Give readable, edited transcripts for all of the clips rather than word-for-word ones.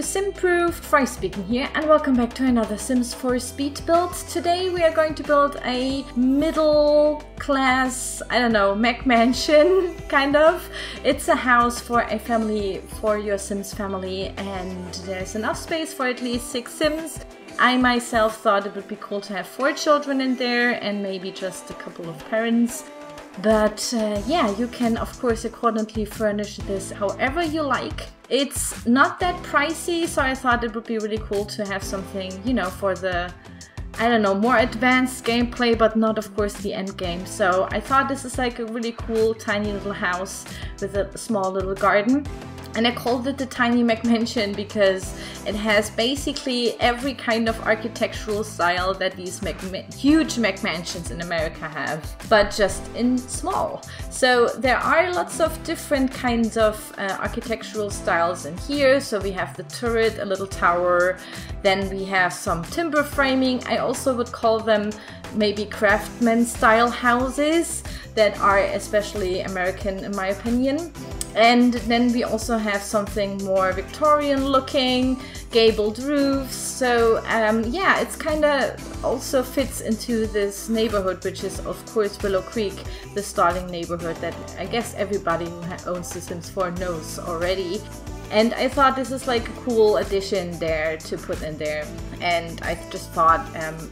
Simproved, Fry speaking here, and welcome back to another Sims 4 speed build. Today we are going to build a middle class, I don't know, McMansion, kind of. It's a house for a family, for your Sims family, and there's enough space for at least 6 Sims. I myself thought it would be cool to have 4 children in there and maybe just a couple of parents. But yeah, you can of course accordingly furnish this however you like. It's not that pricey, so I thought it would be really cool to have something, you know, for the, I don't know, more advanced gameplay, but not of course the end game. So I thought this is like a really cool tiny little house with a small little garden. And I called it the Tiny McMansion because it has basically every kind of architectural style that these huge McMansions in America have, but just in small. So there are lots of different kinds of architectural styles in here. So we have the turret, a little tower, then we have some timber framing. I also would call them maybe craftsman style houses that are especially American in my opinion. And then we also have something more Victorian looking, gabled roofs. So yeah, it's kind of also fits into this neighborhood, which is of course Willow Creek, the starting neighborhood that I guess everybody who owns The Sims 4 knows already. And I thought this is like a cool addition there to put in there. And I just thought,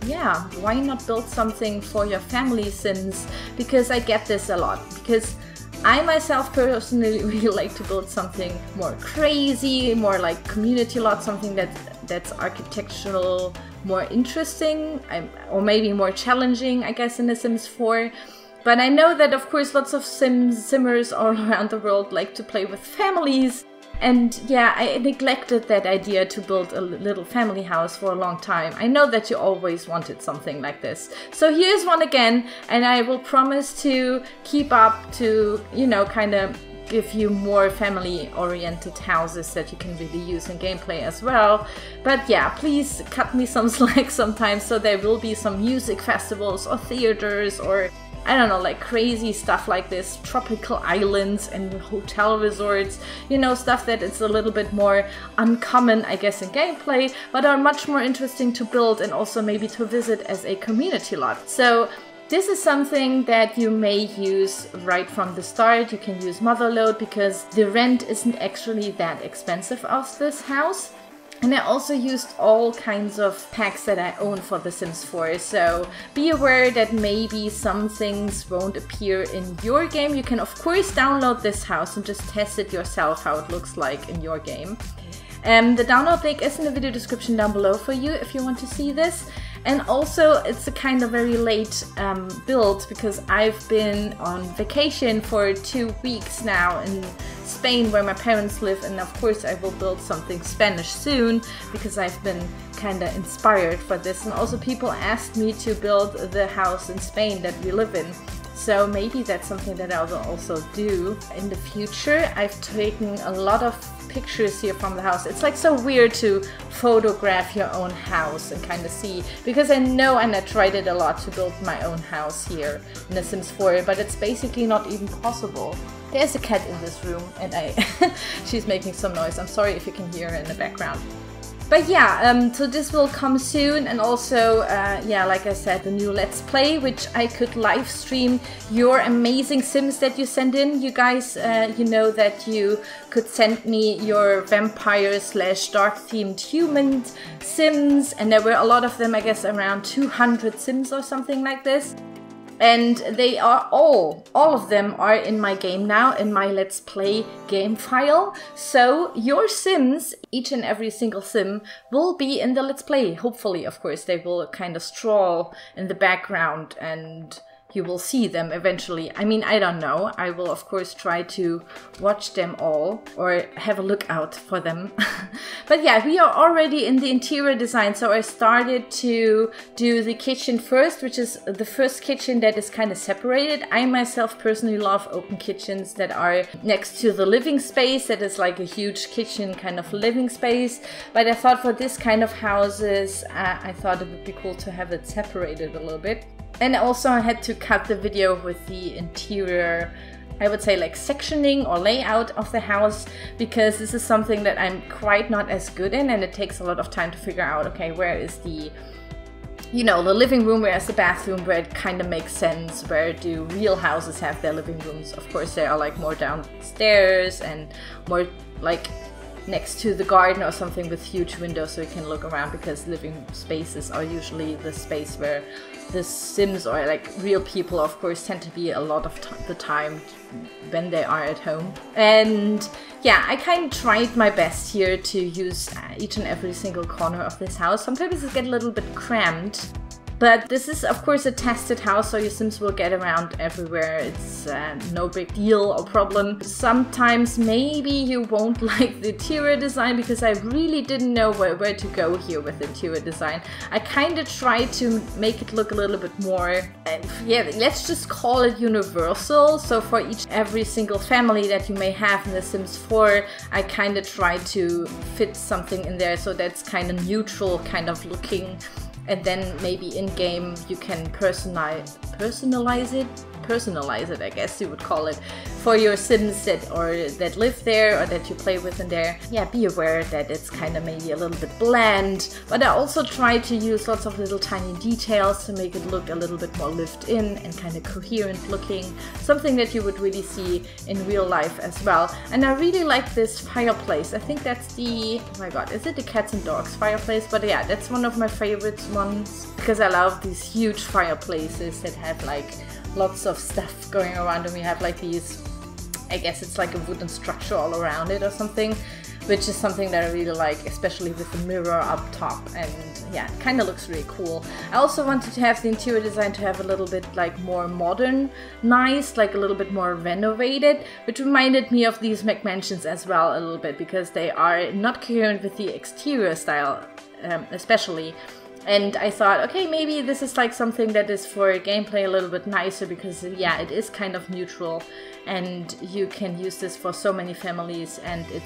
yeah, why not build something for your family Sims? Because I get this a lot. Because I myself personally really like to build something more crazy, more like community lot, something that's architectural, more interesting, or maybe more challenging, I guess, in The Sims 4. But I know that of course lots of Simmers all around the world like to play with families. And yeah, I neglected that idea to build a little family house for a long time. I know that you always wanted something like this. So here's one again, and I will promise to keep up to, you know, kind of give you more family-oriented houses that you can really use in gameplay as well. But yeah, please cut me some slack sometimes, so there will be some music festivals or theaters or I don't know, like crazy stuff like this, tropical islands and hotel resorts, you know, stuff that is a little bit more uncommon, I guess, in gameplay, but are much more interesting to build and also maybe to visit as a community lot. So this is something that you may use right from the start. You can use Motherload because the rent isn't actually that expensive of this house. And I also used all kinds of packs that I own for The Sims 4, so be aware that maybe some things won't appear in your game. You can of course download this house and just test it yourself how it looks like in your game. The download link is in the video description down below for you if you want to see this. And also it's a kind of very late build because I've been on vacation for 2 weeks now in Spain where my parents live, and of course I will build something Spanish soon because I've been kind of inspired for this. And also people asked me to build the house in Spain that we live in. So maybe that's something that I will also do in the future. I've taken a lot of pictures here from the house. It's like so weird to photograph your own house and kind of see, because I know, and I tried it a lot to build my own house here in The Sims 4, but it's basically not even possible. There's a cat in this room and she's making some noise. I'm sorry if you can hear her in the background. But yeah, so this will come soon, and also, yeah, like I said, the new Let's Play, which I could live stream your amazing Sims that you send in. You guys, you know that you could send me your vampire / dark themed human Sims, and there were a lot of them, I guess around 200 Sims or something like this. And they are all of them are in my game now, in my Let's Play game file. So your Sims, each and every single Sim, will be in the Let's Play. Hopefully, of course, they will kind of stroll in the background and you will see them eventually. I mean, I don't know. I will, of course, try to watch them all or have a look out for them. But yeah, we are already in the interior design. So I started to do the kitchen first, which is the first kitchen that is kind of separated. I myself personally love open kitchens that are next to the living space. That is like a huge kitchen kind of living space. But I thought for this kind of houses, I thought it would be cool to have it separated a little bit. And also I had to cut the video with the interior I would say, like sectioning or layout of the house, because this is something that I'm quite not as good in, and it takes a lot of time to figure out, okay, where is the, you know, the living room, where's the bathroom, where it kind of makes sense, where do real houses have their living rooms. Of course, they are like more downstairs and more like next to the garden or something with huge windows so you can look around, because living spaces are usually the space where the Sims or like real people, of course, tend to be a lot of the time when they are at home. And yeah, I kind of tried my best here to use each and every single corner of this house. Sometimes it gets a little bit cramped, but this is of course a tested house, so your Sims will get around everywhere. It's no big deal or problem. Sometimes maybe you won't like the interior design, because I really didn't know where to go here with interior design. I kind of tried to make it look a little bit more, yeah, let's just call it universal. So for every single family that you may have in The Sims 4, I kind of tried to fit something in there so that's kind of neutral kind of looking. And then maybe in game you can personalize it, I guess you would call it, for your Sims that live there or that you play with in there. Yeah, be aware that it's kind of maybe a little bit bland, but I also try to use lots of little tiny details to make it look a little bit more lived in and kind of coherent looking, something that you would really see in real life as well. And I really like this fireplace. I think that's the, oh my god, is it the cats and dogs fireplace? But yeah, that's one of my favorite ones, because I love these huge fireplaces that have like lots of stuff going around, and we have like these, I guess it's like a wooden structure all around it or something, which is something that I really like, especially with the mirror up top. And yeah, it kind of looks really cool. I also wanted to have the interior design to have a little bit like more modern, nice, like a little bit more renovated, which reminded me of these McMansions as well a little bit, because they are not coherent with the exterior style, especially. And I thought, okay, maybe this is like something that is for gameplay a little bit nicer, because yeah, it is kind of neutral and you can use this for so many families, and it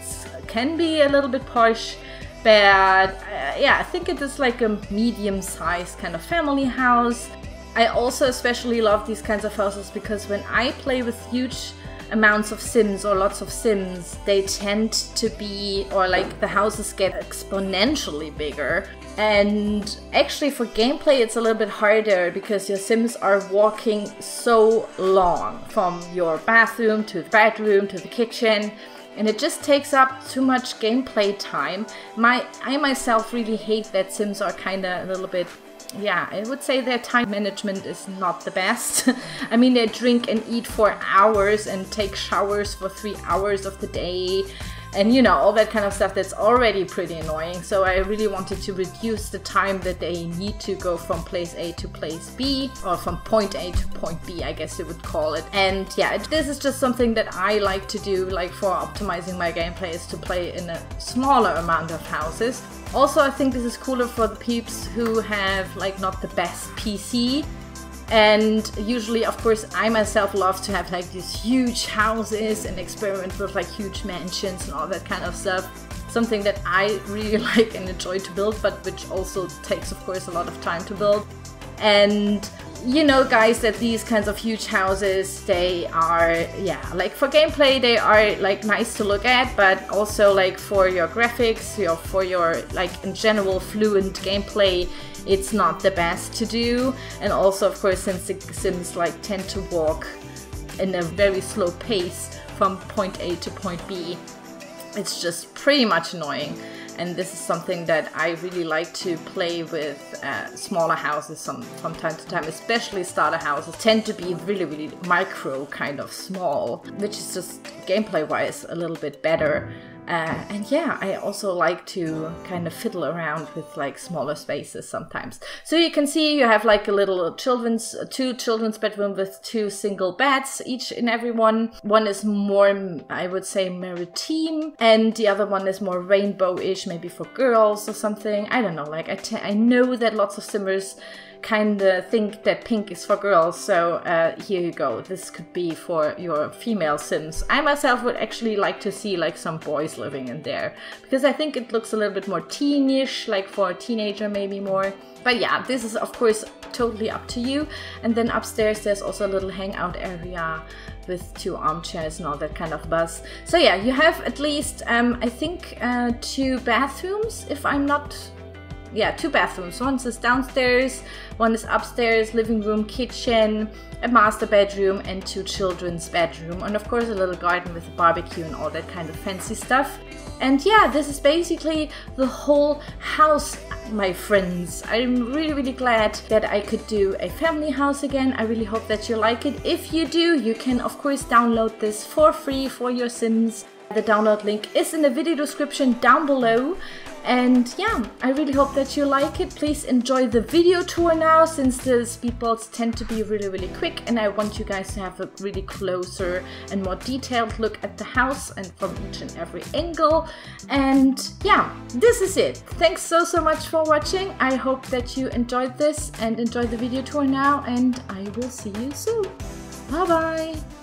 can be a little bit posh, but yeah, I think it is like a medium-sized kind of family house. I also especially love these kinds of houses because when I play with huge amounts of Sims or lots of Sims, they tend to be, or like the houses get exponentially bigger. And actually for gameplay it's a little bit harder, because your Sims are walking so long from your bathroom to the bedroom to the kitchen, and it just takes up too much gameplay time. I myself really hate that Sims are kind of a little bit, yeah, I would say their time management is not the best. I mean, they drink and eat for hours and take showers for 3 hours of the day, and you know, all that kind of stuff that's already pretty annoying. So I really wanted to reduce the time that they need to go from place A to place B, or from point A to point B, I guess you would call it. And yeah, this is just something that I like to do, like for optimizing my gameplay, is to play in a smaller amount of houses. Also, I think this is cooler for the peeps who have like not the best PC. And usually, of course, I myself love to have like these huge houses and experiment with like huge mansions and all that kind of stuff. Something that I really like and enjoy to build, but which also takes, of course, a lot of time to build. And you know, guys, that these kinds of huge houses, they are, yeah, like for gameplay, they are like nice to look at, but also like for your graphics, for your like in general fluent gameplay, it's not the best to do. And also, of course, since the Sims like tend to walk in a very slow pace from point A to point B, it's just pretty much annoying. And this is something that I really like to play with smaller houses from time to time, especially starter houses tend to be really, really micro, kind of small, which is just gameplay wise a little bit better. And yeah, I also like to kind of fiddle around with like smaller spaces sometimes. So you can see you have like a little two children's bedroom with 2 single beds, each in every one. One is more, I would say, maritime, and the other one is more rainbow-ish, maybe for girls or something. I don't know, like I know that lots of Simmers kind of think that pink is for girls, so here you go. This could be for your female Sims. I myself would actually like to see like some boys living in there, because I think it looks a little bit more teenish, like for a teenager maybe more. But yeah, this is of course totally up to you. And then upstairs there's also a little hangout area with 2 armchairs and all that kind of buzz. So yeah, you have at least I think 2 bathrooms, if I'm not... Yeah, 2 bathrooms. One is downstairs, one is upstairs, living room, kitchen, a master bedroom, and 2 children's bedroom, and of course a little garden with a barbecue and all that kind of fancy stuff. And yeah, this is basically the whole house, my friends. I'm really glad that I could do a family house again. I really hope that you like it. If you do, you can of course download this for free for your Sims. The download link is in the video description down below. And yeah, I really hope that you like it. Please enjoy the video tour now, since the speed builds tend to be really quick, and I want you guys to have a really closer and more detailed look at the house and from each and every angle. And yeah, this is it. Thanks so much for watching. I hope that you enjoyed this and enjoy the video tour now, and I will see you soon. Bye bye.